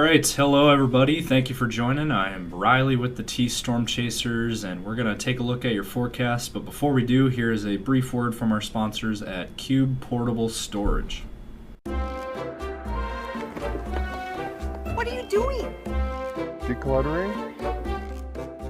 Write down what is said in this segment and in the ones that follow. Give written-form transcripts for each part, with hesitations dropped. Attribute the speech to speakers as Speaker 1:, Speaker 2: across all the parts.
Speaker 1: right, hello everybody. Thank you for joining. I am Riley with the T Storm Chasers, and we're going to take a look at your forecast. But before we do, here is a brief word from our sponsors at Cube Portable Storage.
Speaker 2: What are you doing?
Speaker 3: Decluttering?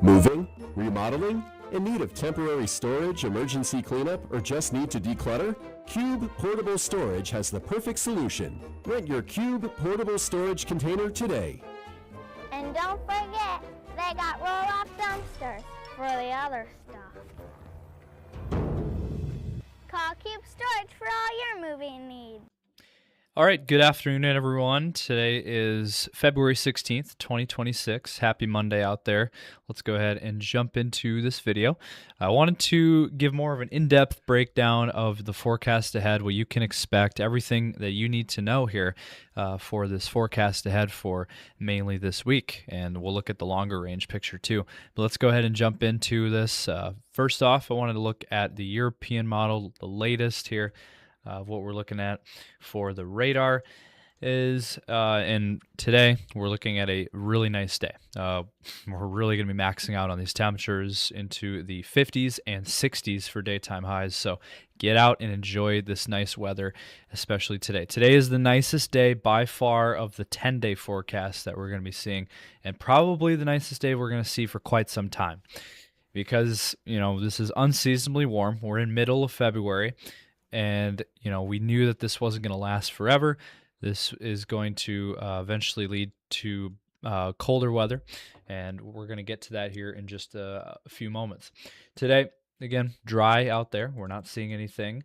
Speaker 4: Moving? Remodeling? In need of temporary storage, emergency cleanup, or just need to declutter? Cube Portable Storage has the perfect solution. Rent your Cube Portable Storage container today.
Speaker 5: And don't forget, they got roll-off dumpsters for the other stuff. Call Cube Storage for all your moving needs.
Speaker 6: All right, good afternoon, everyone. Today is February 16th, 2026. Happy Monday out there. Let's go ahead and jump into this video. I wanted to give more of an in-depth breakdown of the forecast ahead, what you can expect, everything that you need to know here for this forecast ahead for mainly this week. And we'll look at the longer range picture too. But let's go ahead and jump into this. First off, I wanted to look at the European model, the latest here. What we're looking at for the radar is, and today we're looking at a really nice day. We're really going to be maxing out on these temperatures into the 50s and 60s for daytime highs. So get out and enjoy this nice weather, especially today. Today is the nicest day by far of the 10-day forecast that we're going to be seeing, and probably the nicest day we're going to see for quite some time because, this is unseasonably warm. We're in middle of February. And, we knew that this wasn't going to last forever. This is going to eventually lead to colder weather. And we're going to get to that here in just a few moments. Today, again, dry out there. We're not seeing anything.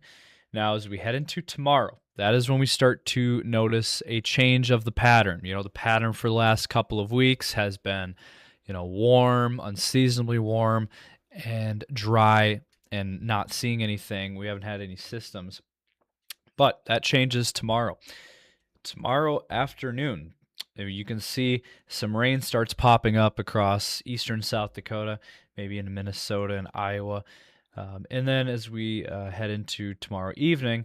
Speaker 6: Now, as we head into tomorrow, that is when we start to notice a change of the pattern. The pattern for the last couple of weeks has been, warm, unseasonably warm, and dry, and not seeing anything. We haven't had any systems. But that changes tomorrow. Tomorrow afternoon, you can see some rain starts popping up across eastern South Dakota, maybe in Minnesota and Iowa. And then as we head into tomorrow evening,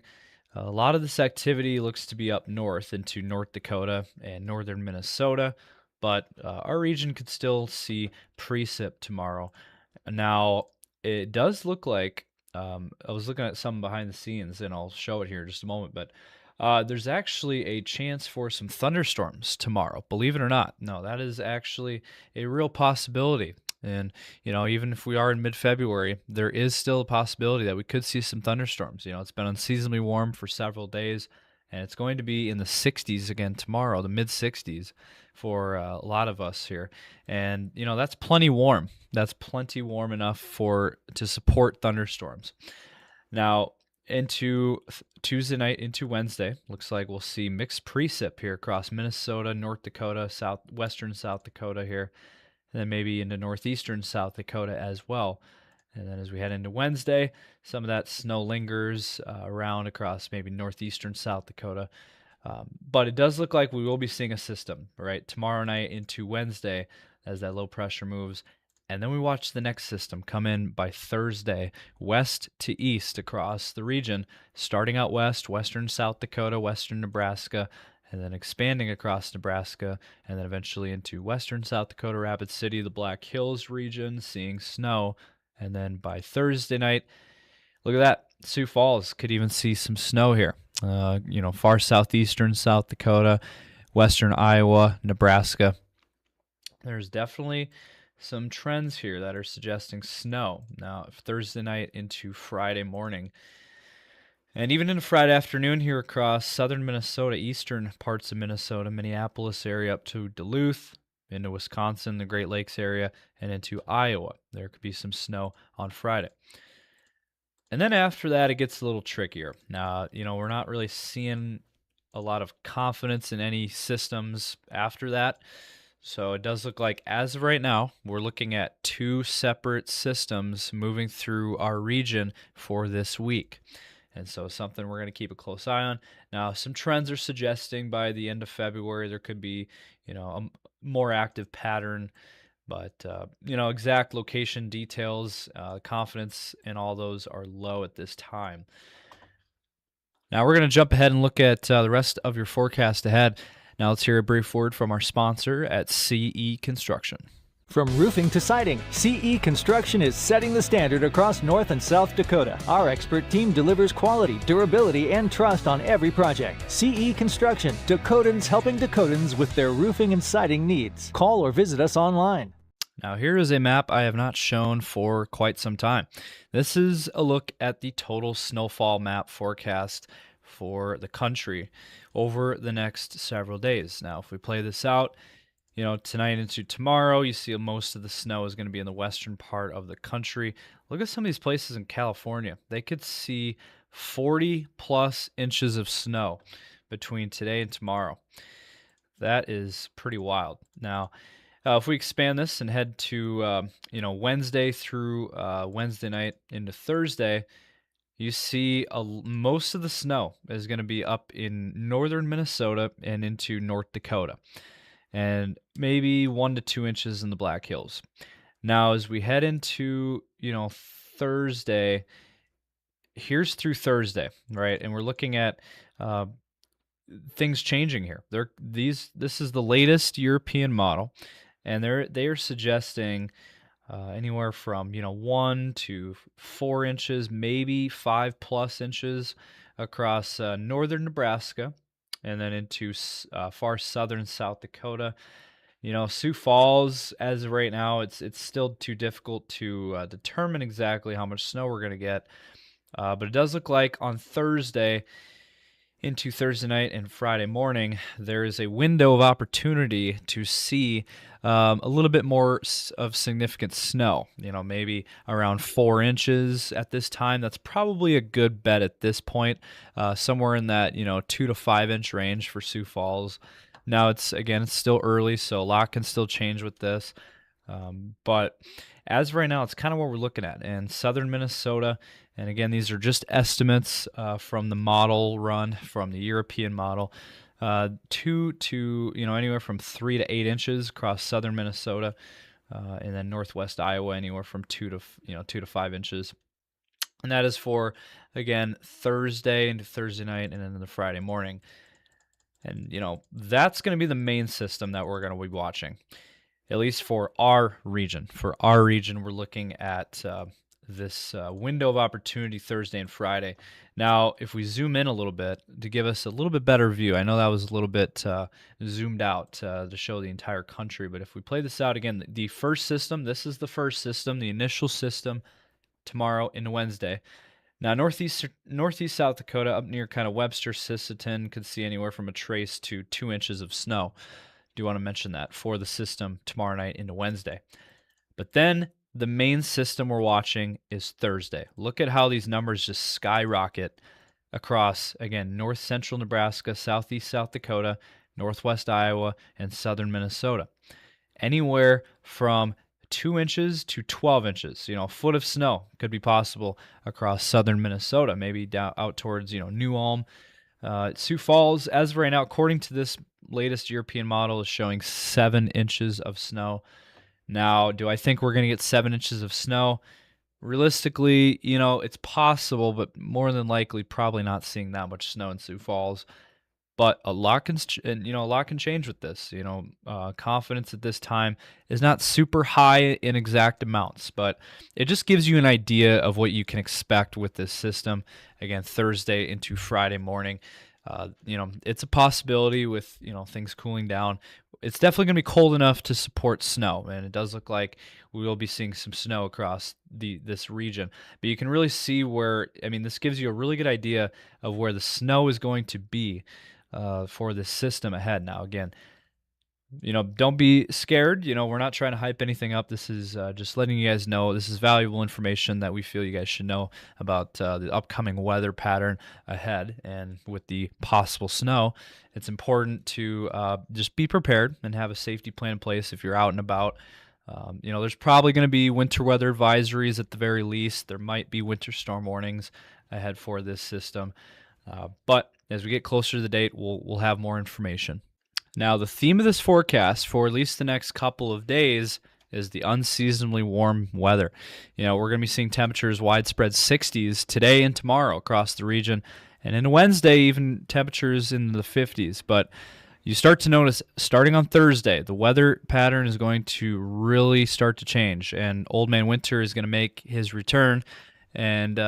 Speaker 6: a lot of this activity looks to be up north into North Dakota and northern Minnesota. But our region could still see precip tomorrow. Now, it does look like, I was looking at some behind the scenes, and I'll show it here in just a moment, but there's actually a chance for some thunderstorms tomorrow, believe it or not. No, that is actually a real possibility. And, even if we are in mid-February, there is still a possibility that we could see some thunderstorms. It's been unseasonably warm for several days, and it's going to be in the 60s again tomorrow, the mid-60s for a lot of us here. And, that's plenty warm. That's plenty warm enough to support thunderstorms. Now, into Tuesday night into Wednesday, looks like we'll see mixed precip here across Minnesota, North Dakota, western South Dakota here, and then maybe into northeastern South Dakota as well. And then as we head into Wednesday, some of that snow lingers around across maybe northeastern South Dakota. But it does look like we will be seeing a system, right? Tomorrow night into Wednesday as that low pressure moves. And then we watch the next system come in by Thursday, west to east across the region, starting out west, western South Dakota, western Nebraska, and then expanding across Nebraska, and then eventually into western South Dakota, Rapid City, the Black Hills region, seeing snow. And then by Thursday night, look at that, Sioux Falls could even see some snow here. Far southeastern South Dakota, western Iowa, Nebraska. There's definitely some trends here that are suggesting snow. Now, Thursday night into Friday morning, and even into Friday afternoon here across southern Minnesota, eastern parts of Minnesota, Minneapolis area up to Duluth, into Wisconsin, the Great Lakes area, and into Iowa. There could be some snow on Friday. And then after that, it gets a little trickier. Now, we're not really seeing a lot of confidence in any systems after that. So it does look like, as of right now, we're looking at two separate systems moving through our region for this week. And so something we're going to keep a close eye on. Now, some trends are suggesting by the end of February, there could be, a more active pattern. But, exact location details, confidence in all those are low at this time. Now we're going to jump ahead and look at the rest of your forecast ahead. Now let's hear a brief word from our sponsor at CE Construction.
Speaker 7: From roofing to siding, CE Construction is setting the standard across North and South Dakota. Our expert team delivers quality, durability, and trust on every project. CE Construction, Dakotans helping Dakotans with their roofing and siding needs. Call or visit us online.
Speaker 6: Now here is a map I have not shown for quite some time. This is a look at the total snowfall map forecast for the country over the next several days. Now if we play this out, tonight into tomorrow, you see most of the snow is going to be in the western part of the country. Look at some of these places in California. They could see 40 plus inches of snow between today and tomorrow. That is pretty wild. Now, if we expand this and head to Wednesday through Wednesday night into Thursday, you see most of the snow is going to be up in northern Minnesota and into North Dakota, and maybe 1 to 2 inches in the Black Hills. Now, as we head into Thursday, here's through Thursday, right? And we're looking at things changing here. This is the latest European model, and they are suggesting anywhere from 1 to 4 inches, maybe 5 plus inches across northern Nebraska, and then into far southern South Dakota. Sioux Falls, as of right now, it's still too difficult to determine exactly how much snow we're going to get. But it does look like on Thursday into Thursday night and Friday morning, there is a window of opportunity to see a little bit more of significant snow, maybe around 4 inches at this time. That's probably a good bet at this point, somewhere in that 2 to 5 inch range for Sioux Falls. Now it's still early, so a lot can still change with this, but as of right now, it's kind of what we're looking at. And southern Minnesota, and again, these are just estimates from the model run, from the European model, 2 to anywhere from 3 to 8 inches across southern Minnesota, and then northwest Iowa anywhere from 2 to 5 inches. And that is for, again, Thursday into Thursday night and then the Friday morning. And that's going to be the main system that we're going to be watching, at least for our region. For our region, we're looking at this window of opportunity Thursday and Friday. Now, if we zoom in a little bit to give us a little bit better view, I know that was a little bit zoomed out to show the entire country, but if we play this out again, the first system, this is the first system, the initial system, tomorrow into Wednesday. Now, northeast South Dakota, up near kind of Webster, Sisseton, could see anywhere from a trace to 2 inches of snow. Do want to mention that for the system tomorrow night into Wednesday. But then the main system we're watching is Thursday. Look at how these numbers just skyrocket across, again, north central Nebraska, southeast South Dakota, northwest Iowa, and southern Minnesota. Anywhere from 2 inches to 12 inches, a foot of snow could be possible across southern Minnesota, maybe down out towards, New Ulm. Sioux Falls, as of right now, according to this latest European model, is showing 7 inches of snow. Now, do I think we're going to get 7 inches of snow? Realistically, it's possible, but more than likely, probably not seeing that much snow in Sioux Falls. But a lot can change with this. Confidence at this time is not super high in exact amounts, but it just gives you an idea of what you can expect with this system. Again, Thursday into Friday morning. It's a possibility with things cooling down. It's definitely going to be cold enough to support snow, and it does look like we will be seeing some snow across this region. But you can really see where, this gives you a really good idea of where the snow is going to be for this system ahead. Now, again, don't be scared. We're not trying to hype anything up. This is just letting you guys know this is valuable information that we feel you guys should know about the upcoming weather pattern ahead. And with the possible snow, it's important to just be prepared and have a safety plan in place if you're out and about. There's probably going to be winter weather advisories at the very least. There might be winter storm warnings ahead for this system. But as we get closer to the date, we'll have more information. Now, the theme of this forecast for at least the next couple of days is the unseasonably warm weather. We're going to be seeing temperatures widespread 60s today and tomorrow across the region, and in Wednesday, even temperatures in the 50s. But, you start to notice starting on Thursday, the weather pattern is going to really start to change, and Old Man Winter is going to make his return. And,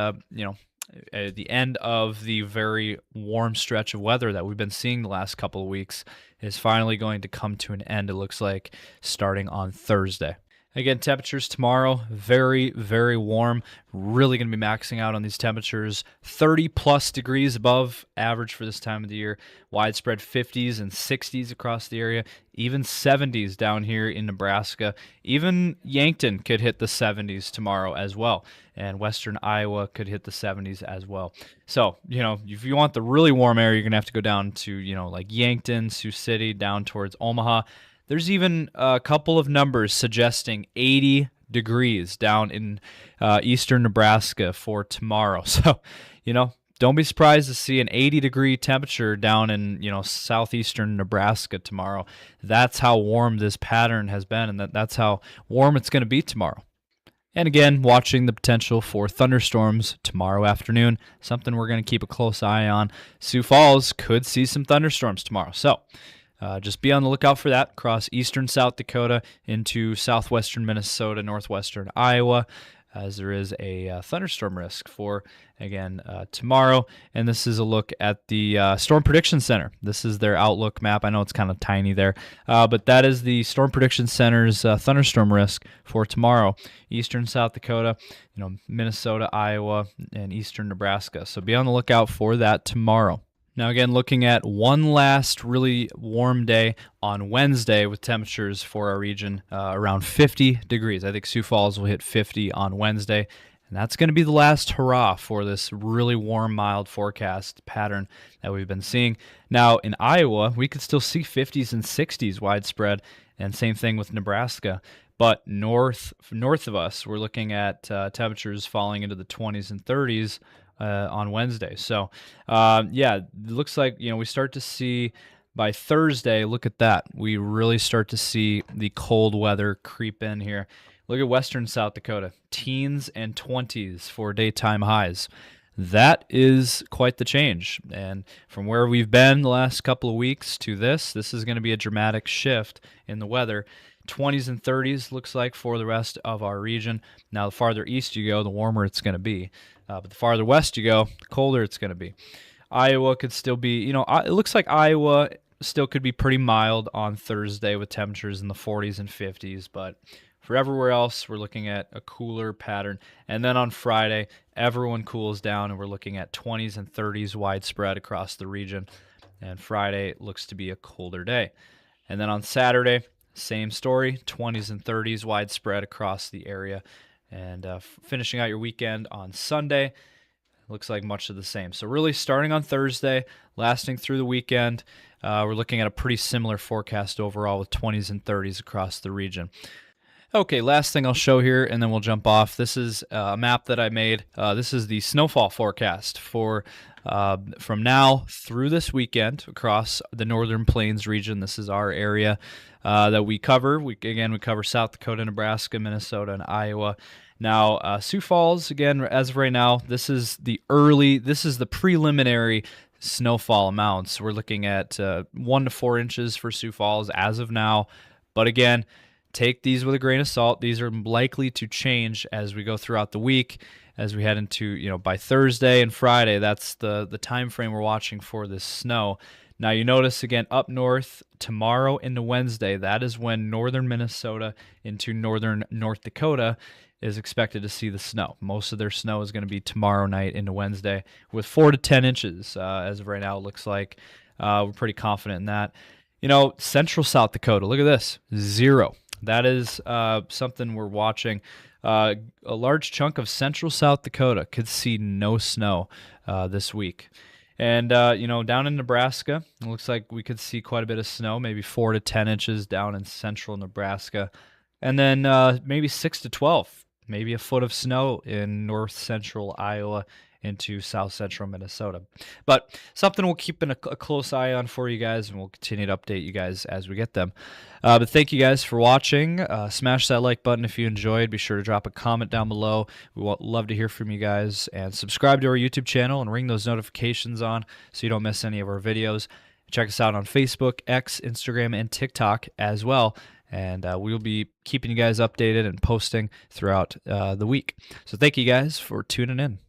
Speaker 6: at the end of the very warm stretch of weather that we've been seeing the last couple of weeks is finally going to come to an end, it looks like, starting on Thursday. Again, temperatures tomorrow, very, very warm. Really going to be maxing out on these temperatures. 30-plus degrees above average for this time of the year. Widespread 50s and 60s across the area. Even 70s down here in Nebraska. Even Yankton could hit the 70s tomorrow as well. And western Iowa could hit the 70s as well. So, if you want the really warm air, you're going to have to go down to, like Yankton, Sioux City, down towards Omaha. There's even a couple of numbers suggesting 80 degrees down in eastern Nebraska for tomorrow. So, don't be surprised to see an 80-degree temperature down in, southeastern Nebraska tomorrow. That's how warm this pattern has been, and that's how warm it's going to be tomorrow. And again, watching the potential for thunderstorms tomorrow afternoon, something we're going to keep a close eye on. Sioux Falls could see some thunderstorms tomorrow. So, just be on the lookout for that across eastern South Dakota into southwestern Minnesota, northwestern Iowa, as there is a thunderstorm risk for, again, tomorrow. And this is a look at the Storm Prediction Center. This is their outlook map. I know it's kind of tiny there, but that is the Storm Prediction Center's thunderstorm risk for tomorrow. Eastern South Dakota, Minnesota, Iowa, and eastern Nebraska. So be on the lookout for that tomorrow. Now, again, looking at one last really warm day on Wednesday with temperatures for our region around 50 degrees. I think Sioux Falls will hit 50 on Wednesday, and that's going to be the last hurrah for this really warm, mild forecast pattern that we've been seeing. Now, in Iowa, we could still see 50s and 60s widespread, and same thing with Nebraska. But north of us, we're looking at temperatures falling into the 20s and 30s on Wednesday. So, it looks like, we start to see by Thursday, look at that. We really start to see the cold weather creep in here. Look at western South Dakota, teens and 20s for daytime highs. That is quite the change. And from where we've been the last couple of weeks to this is going to be a dramatic shift in the weather. 20s and 30s looks like for the rest of our region. Now, the farther east you go, the warmer it's going to be. But the farther west you go, the colder it's going to be. Iowa could still be, it looks like Iowa still could be pretty mild on Thursday with temperatures in the 40s and 50s. But for everywhere else, we're looking at a cooler pattern. And then on Friday, everyone cools down, and we're looking at 20s and 30s widespread across the region. And Friday looks to be a colder day. And then on Saturday, same story, 20s and 30s widespread across the area. And finishing out your weekend on Sunday, looks like much of the same. So really starting on Thursday, lasting through the weekend, we're looking at a pretty similar forecast overall with 20s and 30s across the region. Okay, last thing I'll show here, and then we'll jump off. This is a map that I made. This is the snowfall forecast for from now through this weekend across the Northern Plains region. This is our area that we cover. We cover South Dakota, Nebraska, Minnesota, and Iowa. Now, Sioux Falls, again, as of right now, this is the preliminary snowfall amounts. We're looking at 1 to 4 inches for Sioux Falls as of now. But again, take these with a grain of salt. These are likely to change as we go throughout the week, as we head into, by Thursday and Friday. That's the time frame we're watching for this snow. Now, you notice, again, up north, tomorrow into Wednesday, that is when northern Minnesota into northern North Dakota is expected to see the snow. Most of their snow is going to be tomorrow night into Wednesday with 4 to 10 inches. As of right now, it looks like we're pretty confident in that. Central South Dakota, look at this, 0. That is something we're watching. A large chunk of central South Dakota could see no snow this week. And, down in Nebraska, it looks like we could see quite a bit of snow, maybe 4 to 10 inches down in central Nebraska. And then maybe 6 to 12, maybe a foot of snow in north central Iowa into south central Minnesota. But something we'll keep a close eye on for you guys, and we'll continue to update you guys as we get them. But thank you guys for watching. Smash that like button if you enjoyed. Be sure to drop a comment down below. We would love to hear from you guys. And subscribe to our YouTube channel and ring those notifications on so you don't miss any of our videos. Check us out on Facebook, X, Instagram, and TikTok as well. And we'll be keeping you guys updated and posting throughout the week. So thank you guys for tuning in.